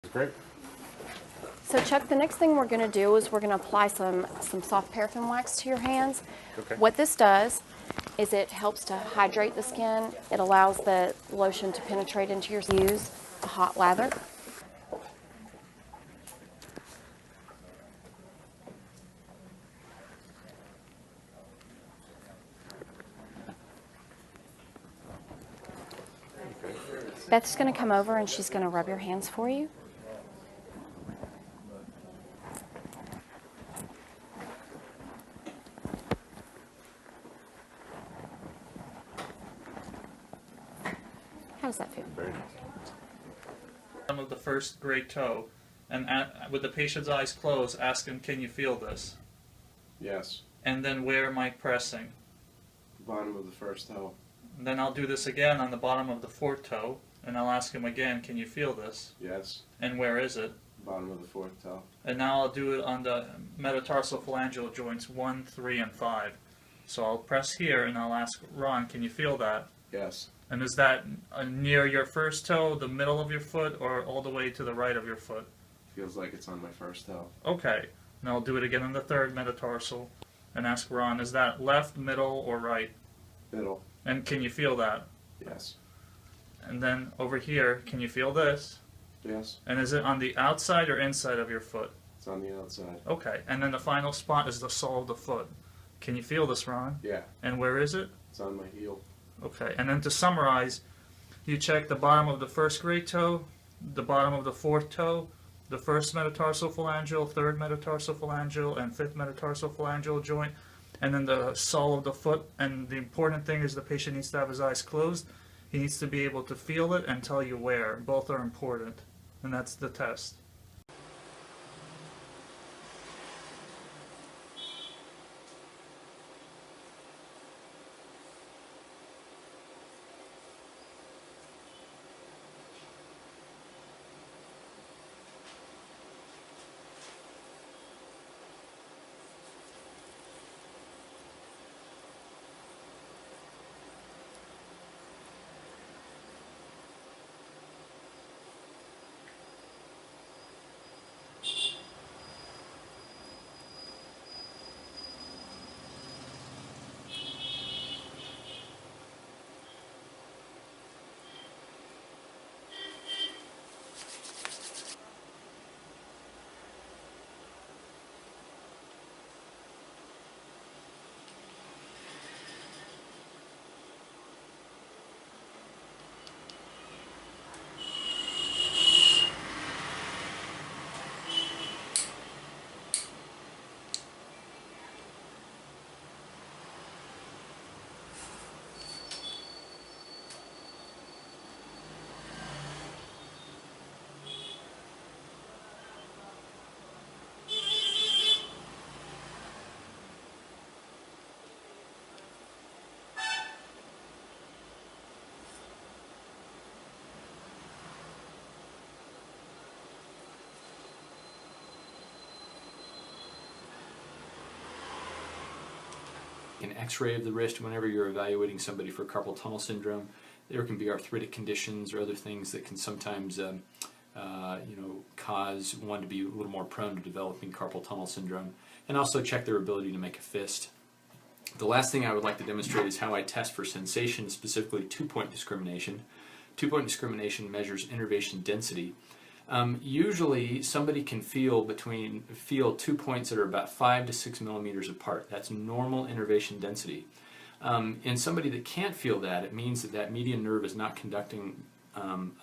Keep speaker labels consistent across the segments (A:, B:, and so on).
A: Great.
B: So Chuck, the next thing we're going to do is we're going to apply some soft paraffin wax to your hands.
A: Okay.
B: What this does is it helps to hydrate the skin. It allows the lotion to penetrate into your skin. Use a hot lather. Beth's going to come over and she's going to rub your hands for you. How does that feel?
A: Very nice.
C: Of the first great toe, and with the patient's eyes closed, ask him, "Can you feel this?"
A: Yes.
C: And then where am I pressing?
A: Bottom of the first toe.
C: And then I'll do this again on the bottom of the fourth toe, and I'll ask him again, "Can you feel this?"
A: Yes.
C: And where is it?
A: Bottom of the fourth toe.
C: And now I'll do it on the metatarsal phalangeal joints 1, 3, and 5. So I'll press here, and I'll ask Ron, "Can you feel that?"
A: Yes.
C: And is that near your first toe, the middle of your foot, or all the way to the right of your foot?
A: Feels like it's on my first toe.
C: Okay. Now I'll do it again on the third metatarsal, and ask Ron, "Is that left, middle, or right?"
A: Middle.
C: And can you feel that?
A: Yes.
C: And then over here, can you feel this?
A: Yes.
C: And is it on the outside or inside of your foot?
A: It's on the outside.
C: Okay. And then the final spot is the sole of the foot. Can you feel this, Ron?
A: Yeah.
C: And where is it?
A: It's on my heel.
C: Okay. And then to summarize, you check the bottom of the first great toe, the bottom of the fourth toe, the first metatarsal phalangeal, third metatarsal phalangeal, and fifth metatarsal phalangeal joint, and then the sole of the foot. And the important thing is the patient needs to have his eyes closed. He needs to be able to feel it and tell you where. Both are important. And that's the test.
D: An x-ray of the wrist whenever you're evaluating somebody for carpal tunnel syndrome. There can be arthritic conditions or other things that can sometimes cause one to be a little more prone to developing carpal tunnel syndrome, and also check their ability to make a fist. The last thing I would like to demonstrate is how I test for sensation, specifically two-point discrimination. Two-point discrimination measures innervation density. Usually somebody can feel 2 points that are about 5 to 6 millimeters apart. That's normal innervation density. In somebody that can't feel that, it means that that median nerve is not conducting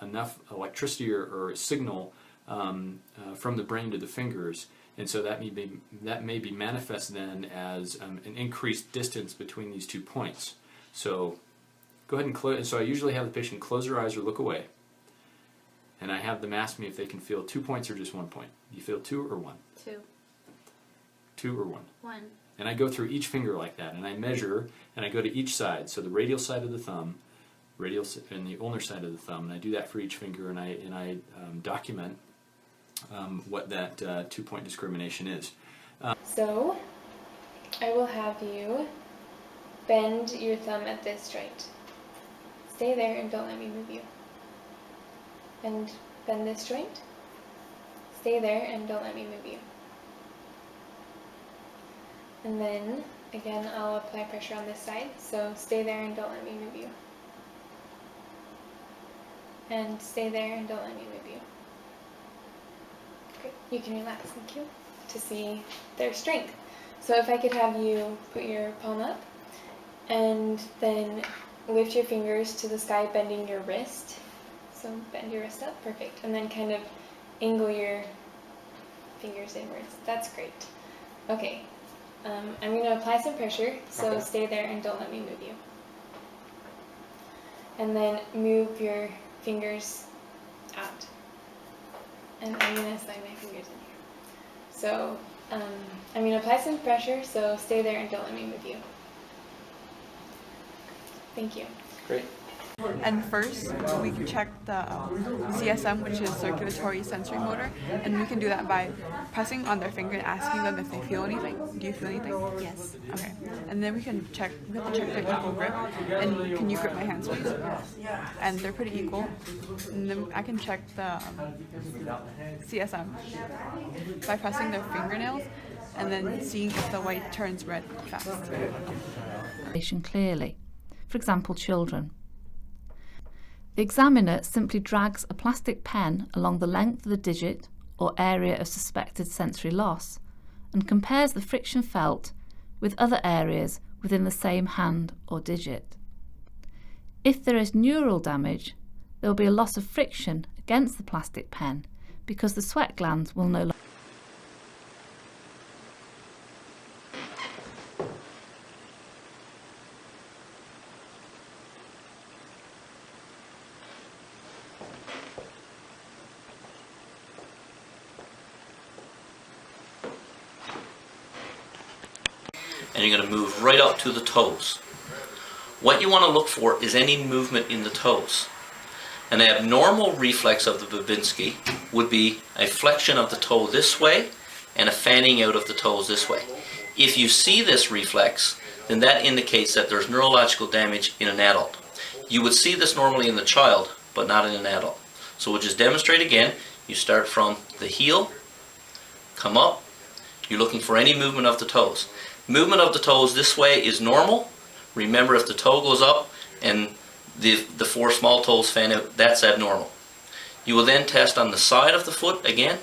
D: enough electricity or a signal from the brain to the fingers, and so that may be manifest then as an increased distance between these 2 points. So go ahead and close. So I usually have the patient close their eyes or look away, and I have them ask me if they can feel 2 points or just 1 point. Do you feel 2 or 1?
E: 2.
D: 2 or 1?
E: 1.
D: And I go through each finger like that, and I measure, and I go to each side. So the radial side of the thumb, and the ulnar side of the thumb, and I do that for each finger, and I document what that 2-point discrimination is.
F: So, I will have you bend your thumb at this joint. Stay there and don't let me move you. And bend this joint. stay there and don't let me move you. And then, again, I'll apply pressure on this side, so stay there and don't let me move you. And stay there and don't let me move you. Great, you can relax, thank you, to see their strength. So if I could have you put your palm up, and then lift your fingers to the sky, bending your wrist. So bend your wrist up, perfect. And then kind of angle your fingers inwards. That's great. Okay, I'm going to apply some pressure, so
A: Okay.
F: stay there and don't let me move you. And then move your fingers out. And I'm going to slide my fingers in here. So I'm going to apply some pressure, so stay there and don't let me move you. Thank you.
D: Great.
E: And first, we can check the CSM, which is circulatory sensory motor, and we can do that by pressing on their finger and asking them if they feel anything. Do you feel anything? Yes. Okay. And then we have to check their equal grip. And can you grip my hands, please? And they're pretty equal. And then I can check the CSM by pressing their fingernails and then seeing if the white turns red fast.
G: Clearly. For example, children. The examiner simply drags a plastic pen along the length of the digit or area of suspected sensory loss and compares the friction felt with other areas within the same hand or digit. If there is neural damage, there will be a loss of friction against the plastic pen because the sweat glands will no longer.
H: And you're going to move right up to the toes. What you want to look for is any movement in the toes. An abnormal reflex of the Babinski would be a flexion of the toe this way and a fanning out of the toes this way. If you see this reflex, then that indicates that there's neurological damage in an adult. You would see this normally in the child, but not in an adult. So we'll just demonstrate again. You start from the heel, come up, you're looking for any movement of the toes. Movement of the toes this way is normal. Remember, if the toe goes up and the four small toes fan out, that's abnormal. You will then test on the side of the foot again,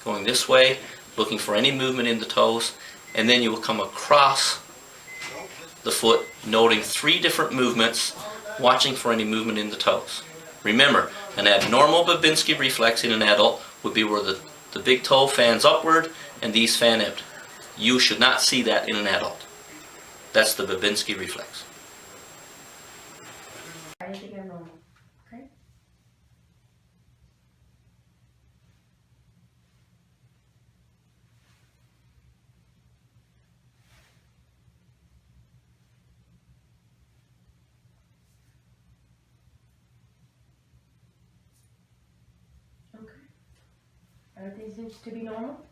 H: going this way, looking for any movement in the toes, and then you will come across the foot, noting 3 different movements, watching for any movement in the toes. Remember, an abnormal Babinski reflex in an adult would be where the big toe fans upward and these fan out. You should not see that in an adult. That's the Babinski reflex.
I: I think I'm normal. Okay? Okay. Everything seems to be normal.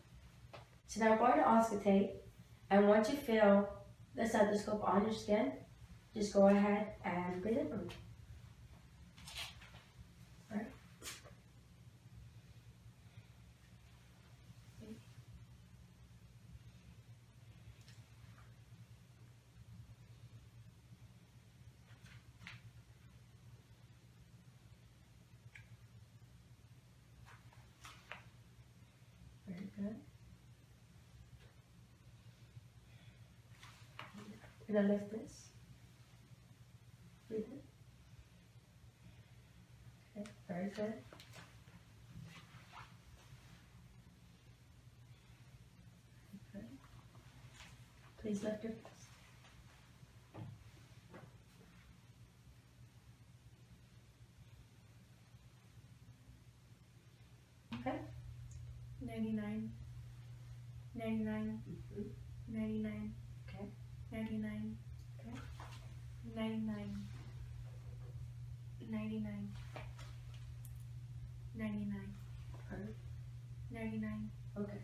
I: So now I'm going to auscultate, and once you feel the stethoscope on your skin, just go ahead and breathe in for me. Alright. Very good. We're gonna lift this. Breathe in. Okay, very good. Okay. Please lift your fist. Okay.
F: 99, 99, 99,
I: Okay.
F: 99,
I: Okay.
F: 99, 99, 99,
I: Perfect.
F: 99.
I: Okay.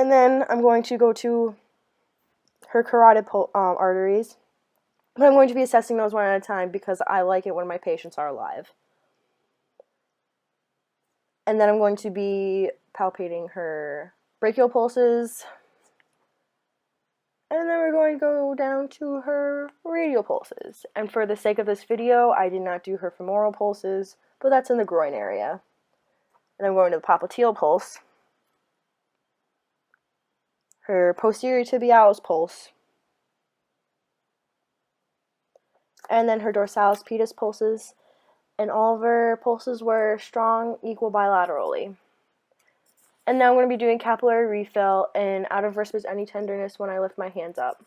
J: And then I'm going to go to her carotid arteries. But I'm going to be assessing those one at a time because I like it when my patients are alive. And then I'm going to be palpating her brachial pulses. And then we're going to go down to her radial pulses. And for the sake of this video, I did not do her femoral pulses, but that's in the groin area. And I'm going to the popliteal pulse, her posterior tibialis pulse, and then her dorsalis pedis pulses. And all of her pulses were strong, equal bilaterally. And now I'm going to be doing capillary refill and out of respite any tenderness when I lift my hands up.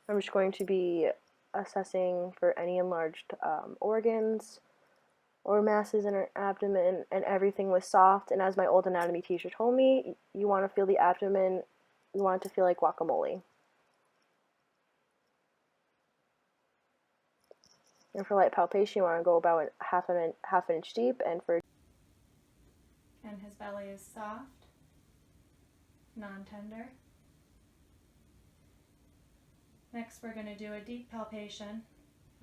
J: I'm just going to be assessing for any enlarged organs or masses in her abdomen, and everything was soft. And as my old anatomy teacher told me, you want to feel the abdomen, you want it to feel like guacamole. And for light palpation, you want to go about half an inch deep, and for
K: and his belly is soft, non-tender. Next, we're going to do a deep palpation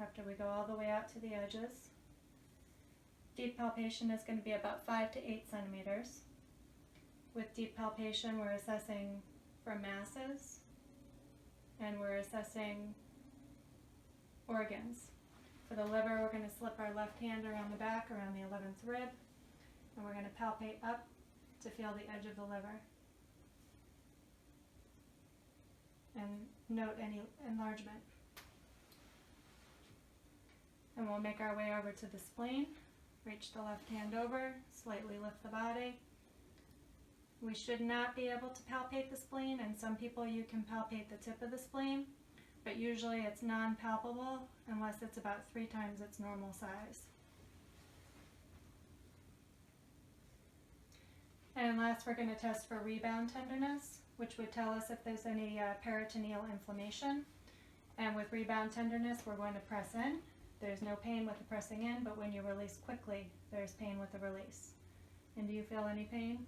K: after we go all the way out to the edges. Deep palpation is going to be about 5 to 8 centimeters. With deep palpation, we're assessing for masses, and we're assessing organs. For the liver, we're going to slip our left hand around the back, around the 11th rib, and we're going to palpate up to feel the edge of the liver. And note any enlargement. And we'll make our way over to the spleen. Reach the left hand over, slightly lift the body. We should not be able to palpate the spleen, and some people you can palpate the tip of the spleen, but usually it's non-palpable unless it's about 3 times its normal size. And last, we're going to test for rebound tenderness, which would tell us if there's any peritoneal inflammation. And with rebound tenderness, we're going to press in. There's no pain with the pressing in, but when you release quickly, there's pain with the release. And do you feel any pain?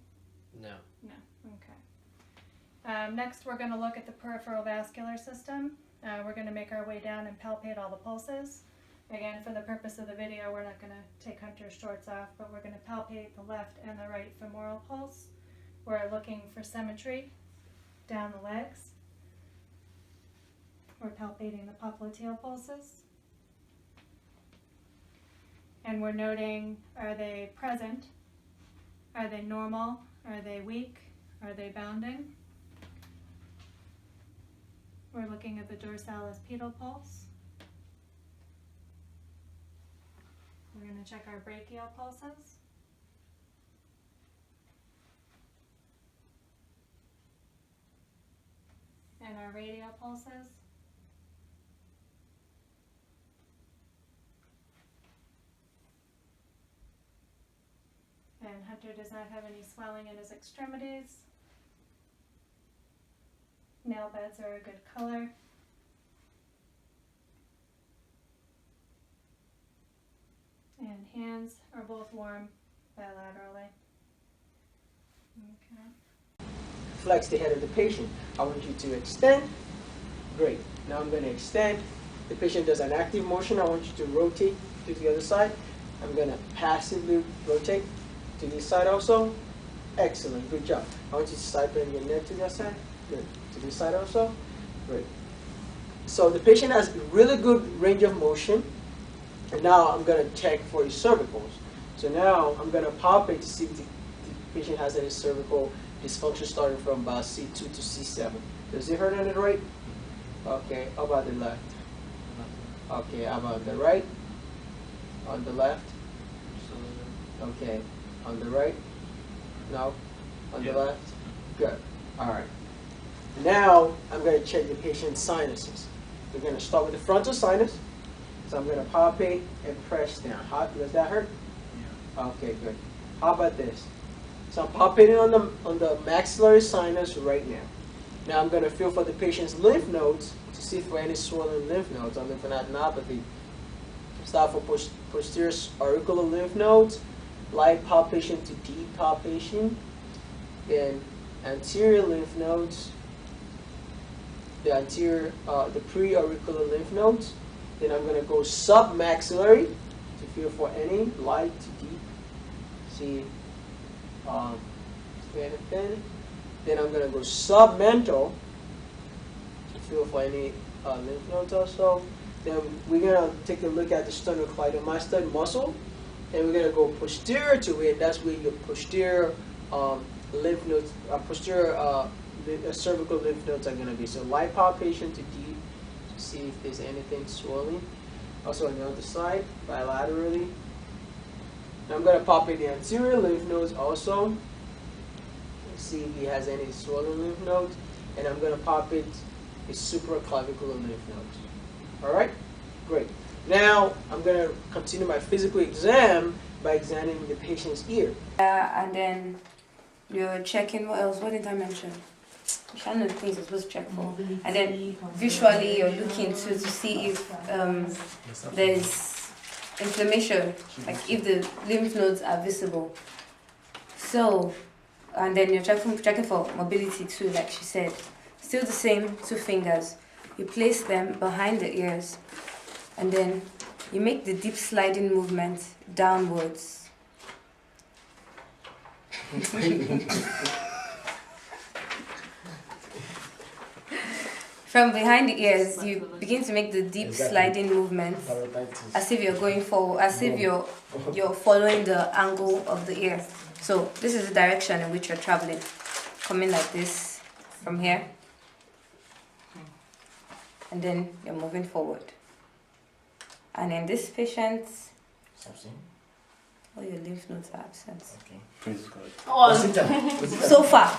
L: No.
K: No, okay. Next, we're going to look at the peripheral vascular system. We're going to make our way down and palpate all the pulses. Again, for the purpose of the video, we're not going to take Hunter's shorts off, but we're going to palpate the left and the right femoral pulse. We're looking for symmetry down the legs. We're palpating the popliteal pulses. And we're noting, are they present? Are they normal? Are they weak? Are they bounding? We're looking at the dorsalis pedal pulse. We're going to check our brachial pulses. And our radial pulses. And Hunter does not have any swelling in his extremities. Nail beds are a good color. And hands are both warm bilaterally. Okay.
M: Flex the head of the patient. I want you to extend. Great. Now I'm going to extend. The patient does an active motion. I want you to rotate to the other side. I'm going to passively rotate to this side also. Excellent. Good job. I want you to side bend your neck to the other side. Good. To this side also. Great. So the patient has really good range of motion. And now I'm going to check for his cervicals. So now I'm going to palpate to see if the patient has any cervical dysfunction starting from about C2 to C7. Does it hurt on the right? Okay. How about the left? Okay. How about the right? On the left? Okay. On the right? No? On the left? Good. All right. Now I'm going to check the patient's sinuses. We're going to start with the frontal sinus. So I'm going to palpate and press down. Does that hurt? Yeah. Okay, good. How about this? So I'm palpating on the maxillary sinus right now. Now I'm going to feel for the patient's lymph nodes to see for any swollen lymph nodes or lymphadenopathy. Start for posterior auricular lymph nodes, light palpation to deep palpation, and anterior lymph nodes, the pre-auricular lymph nodes. Then I'm going to go submaxillary to feel for any light to deep. See, thin. Then I'm going to go submental to feel for any lymph nodes also. Then we're going to take a look at the sternocleidomastoid muscle, and we're going to go posterior to it. That's where your posterior lymph nodes, cervical lymph nodes are going to be. So light palpation to deep to see if there's anything swelling. Also on the other side, bilaterally. Now I'm going to palpate the anterior lymph nodes also. See if he has any swollen lymph nodes. And I'm going to palpate the supraclavicular lymph nodes. All right? Great. Now I'm going to continue my physical exam by examining the patient's ear.
I: And then you're checking what else? What did I mention? I'm trying to think you're supposed to check for. And then visually you're looking to see if there's inflammation, like if the lymph nodes are visible. So, and then you're checking for mobility too, like she said. Still the same 2 fingers. You place them behind the ears, and then you make the deep sliding movement downwards. From behind the ears, you begin to make the deep sliding movement as if you're going forward, as if you're following the angle of the ear. So this is the direction in which you're traveling, coming like this from here, and then you're moving forward. And in this patient, all your lymph nodes are absent.
L: Okay, praise God.
I: So far,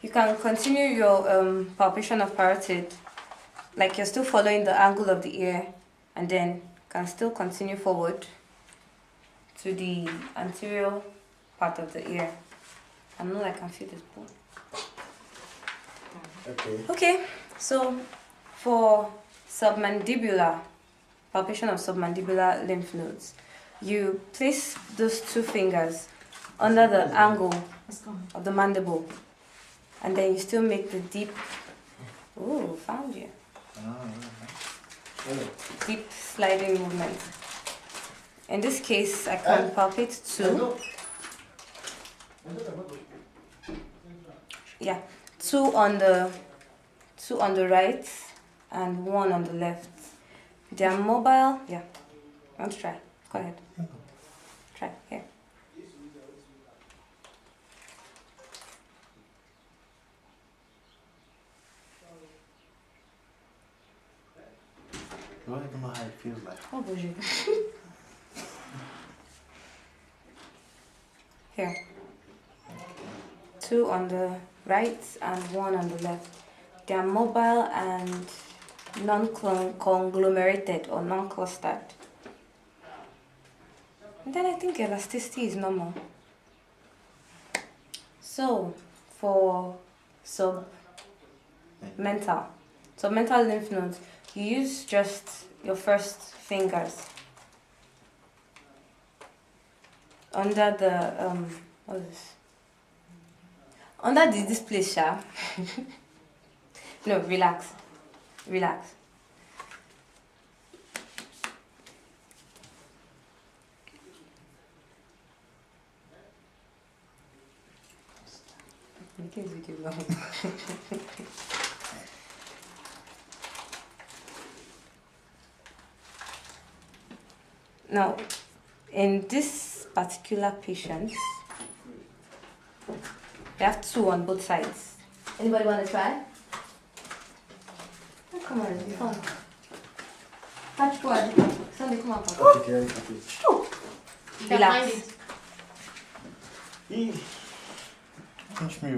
I: you can continue your palpation of parotid, like you're still following the angle of the ear, and then can still continue forward to the anterior part of the ear. I know I can feel this bone. Okay, so for submandibular, palpation of submandibular lymph nodes, you place those 2 fingers under the angle of the mandible, and then you still make the deep, ooh, found you, deep sliding movement. In this case, I can palpate 2. Yeah, 2 on the right and 1 on the left. They are mobile. Yeah, want to try? Go ahead. Try here.
L: I don't even know how it feels like.
I: Oh, boy. Here. 2 on the right and 1 on the left. They are mobile and non-conglomerated or non-clustered. And then I think elasticity is normal. So, for submental lymph nodes, you use just your first fingers under the what is this? Under the display, Sha. No, relax. Relax. Making this video long. Now, in this particular patient, we have 2 on both sides. Anybody want to try? Oh, come on, it's fun. Touch forward. Somebody come on, Papa.
L: Okay.
I: Relax.
L: Pinch me.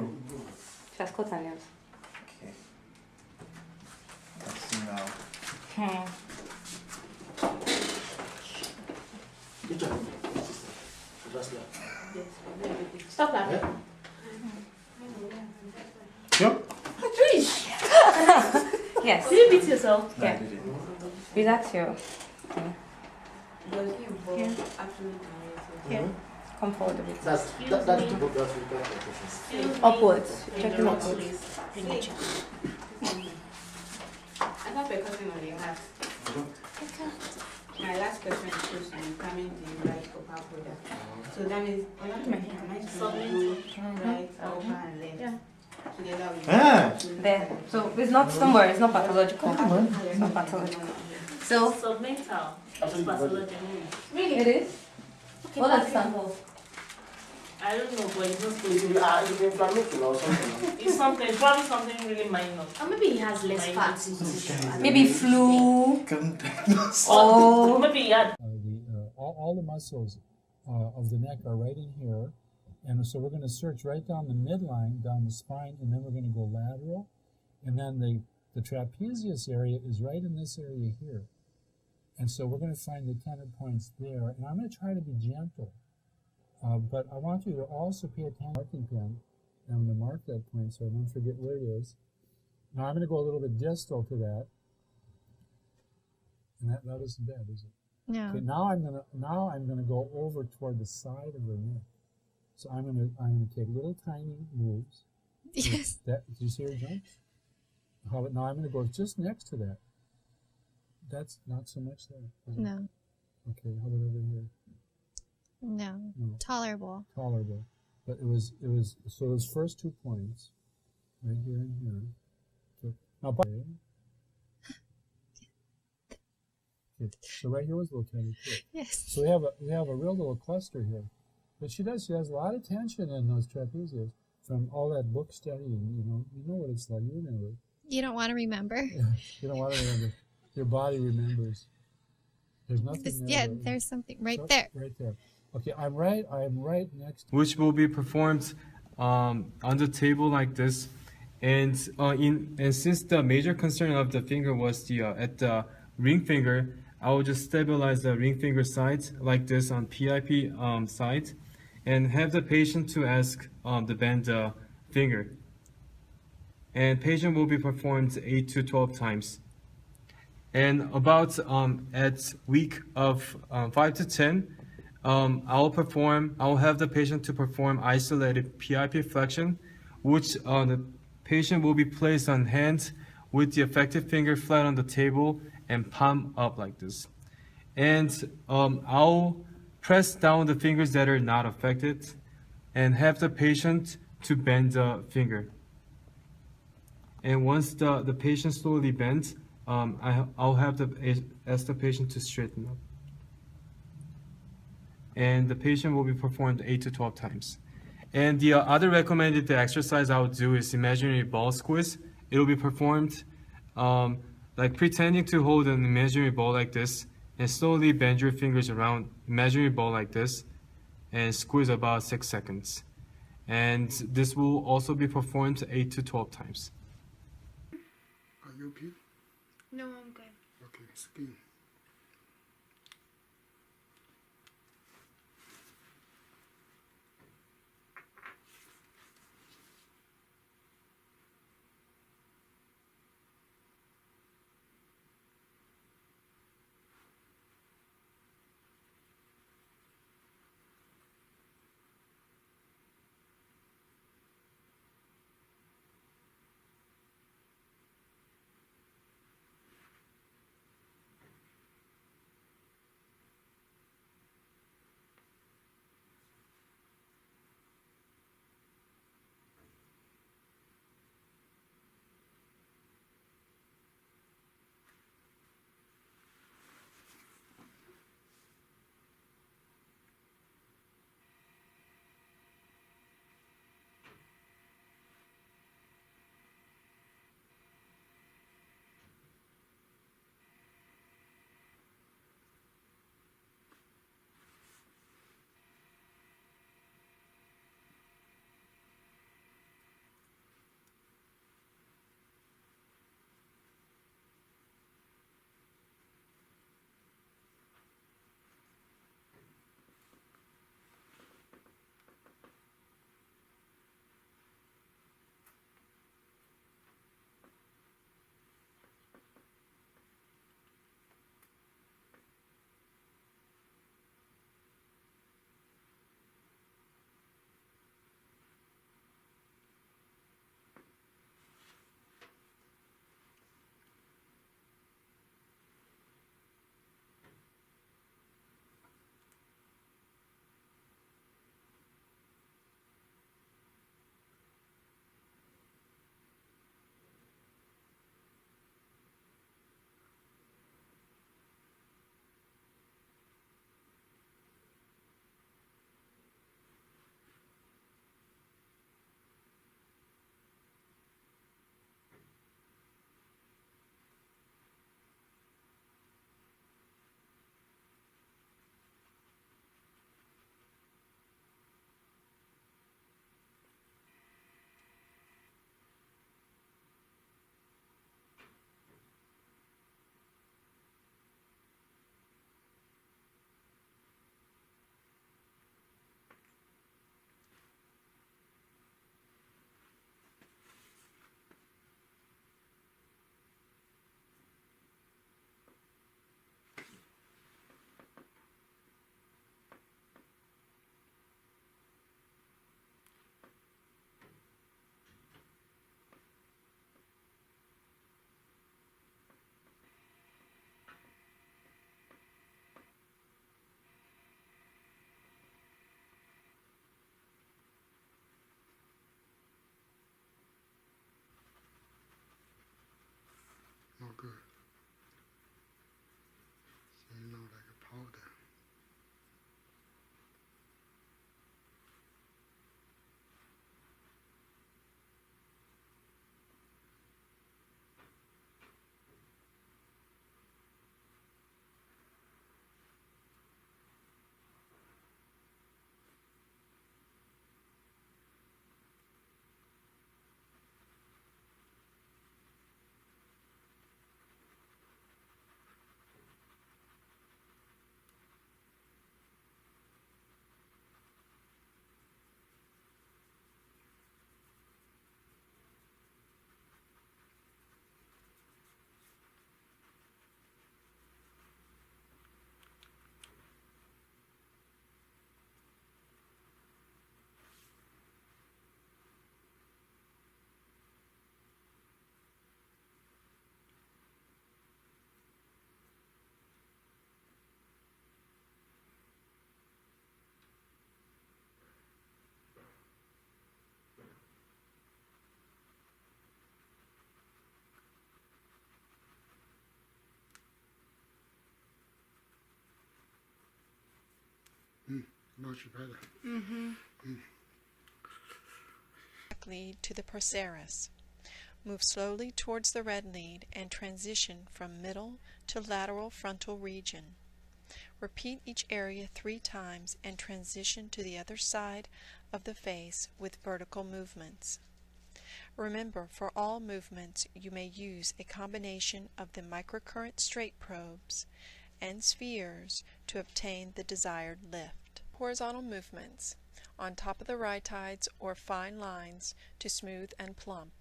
I: She has cut her nails.
L: Okay. Let's see now. Good job.
I: Stop laughing.
L: Yep.
I: Yes.
J: Did you beat yourself?
I: Yeah. Relax here.
J: Here.
I: Here. come forward a bit.
L: That's
I: Upwards. Checking upwards.
N: I have a question on your heart. My last question is supposed to be coming to you right upper product. So that means am I supposed to do right, upper and left?
I: Yeah.
N: Together with
I: There. So it's not, don't worry, it's not pathological. It's not pathological. So
N: submental.
I: really it is?
N: Okay,
I: What does it stand for?
N: I don't know, but it's not supposed to be.
L: inflammation or something.
N: It's something, probably something really minor.
O: Or maybe he has less fat.
I: Maybe flu.
N: Or maybe he had.
P: All the muscles of the neck are right in here. And so we're going to search right down the midline, down the spine, and then we're going to go lateral. And then the trapezius area is right in this area here. And so we're going to find the tender points there. And I'm going to try to be gentle. But I want you to also pay attention to the marking pen. And I'm going to mark that point so I don't forget where it is. Now I'm going to go a little bit distal to that. And that isn't bad, is it?
K: No.
P: Okay, now I'm gonna go over toward the side of her neck. So I'm gonna take little tiny moves.
K: Yes.
P: Do you see her jump? Now I'm gonna go just next to that. That's not so much there. Is it?
K: No.
P: Okay, how about over here?
K: No.
P: No.
K: Tolerable.
P: Tolerable. But it was so those first 2 points, right here and here. Okay. Now okay. So right here was a little tiny too.
K: Yes.
P: So we have a real little cluster here. But she has a lot of tension in those trapezius from all that book studying, you know what it's like, you remember.
K: You don't want to remember.
P: You don't want to remember. Your body remembers. There's nothing there.
K: Yeah, there's something right there.
P: Right there. Okay, I'm right next.
Q: Which will be performed on the table like this. And since the major concern of the finger was at the ring finger, I will just stabilize the ring finger side like this on PIP side, and have the patient to ask to bend the finger. And patient will be performed 8 to 12 times. And about at week of 5 to 10, I will have the patient to perform isolated PIP flexion, which the patient will be placed on hand with the affected finger flat on the table and palm up like this. And I'll press down the fingers that are not affected and have the patient to bend the finger. And once the patient slowly bends, I'll have ask the patient to straighten up. And the patient will be performed 8 to 12 times. And the other recommended exercise I would do is imaginary ball squeeze. It will be performed like pretending to hold an imaginary ball like this, and slowly bend your fingers around imaginary ball like this, and squeeze about 6 seconds. And this will also be performed 8 to 12 times.
L: Are you okay?
F: No, I'm good.
L: Okay, skin. good. So you know, like a powder. Much better.
R: Lead to the procerus. Move slowly towards the red lead and transition from middle to lateral frontal region. Repeat each area 3 times and transition to the other side of the face with vertical movements. Remember, for all movements, you may use a combination of the microcurrent straight probes and spheres to obtain the desired lift. Horizontal movements on top of the rhytides or fine lines to smooth and plump.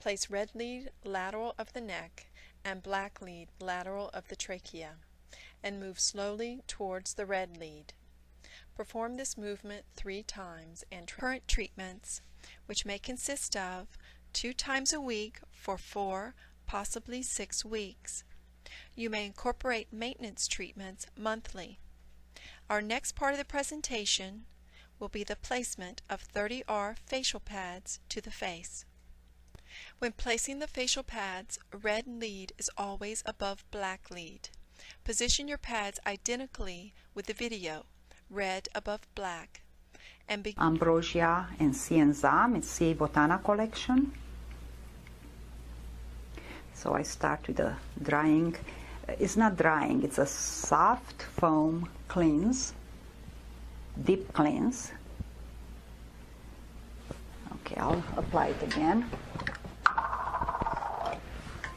R: Place red lead lateral of the neck and black lead lateral of the trachea, and move slowly towards the red lead. Perform this movement 3 times and current treatments, which may consist of 2 times a week for 4, possibly 6 weeks. You may incorporate maintenance treatments monthly. Our next part of the presentation will be the placement of 30R facial pads to the face. When placing the facial pads, red lead is always above black lead. Position your pads identically with the video, red above black, and
S: Ambrosia and Cienzam, it's C. Botana collection. So I start with the drying. It's not drying, it's a soft foam cleanse, deep cleanse. Okay, I'll apply it again.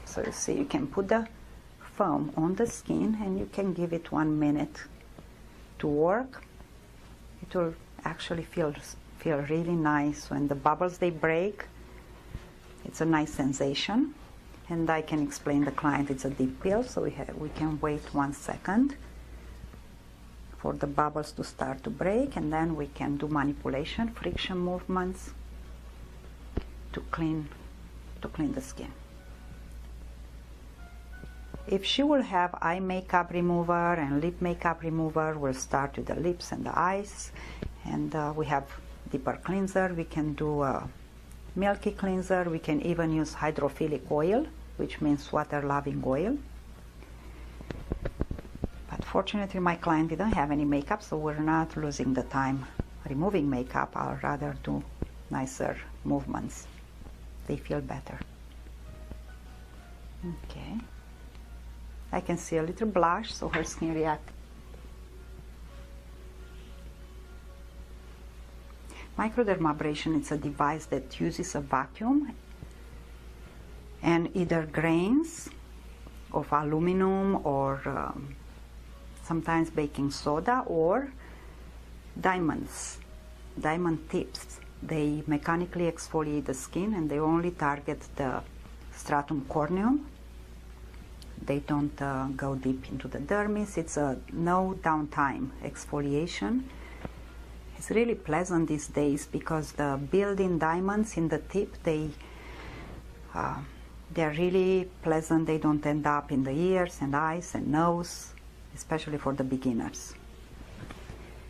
S: So you see, you can put the foam on the skin and you can give it 1 minute to work. It will actually feel really nice when the bubbles they break. It's a nice sensation. And I can explain the client it's a deep peel, so we can wait 1 second for the bubbles to start to break, and then we can do manipulation, friction movements to clean the skin. If she will have eye makeup remover and lip makeup remover, we'll start with the lips and the eyes, and we have deeper cleanser. We can do a milky cleanser. We can even use hydrophilic oil, which means water-loving oil. But fortunately, my client didn't have any makeup, so we're not losing the time removing makeup. I'll rather do nicer movements. They feel better. Okay. I can see a little blush, so her skin reacts. Microdermabrasion is a device that uses a vacuum and either grains of aluminum or sometimes baking soda or diamond tips. They mechanically exfoliate the skin and they only target the stratum corneum. They don't go deep into the dermis. It's a no downtime exfoliation. It's really pleasant these days because the built-in diamonds in the tip, they're really pleasant. They don't end up in the ears and eyes and nose, especially for the beginners.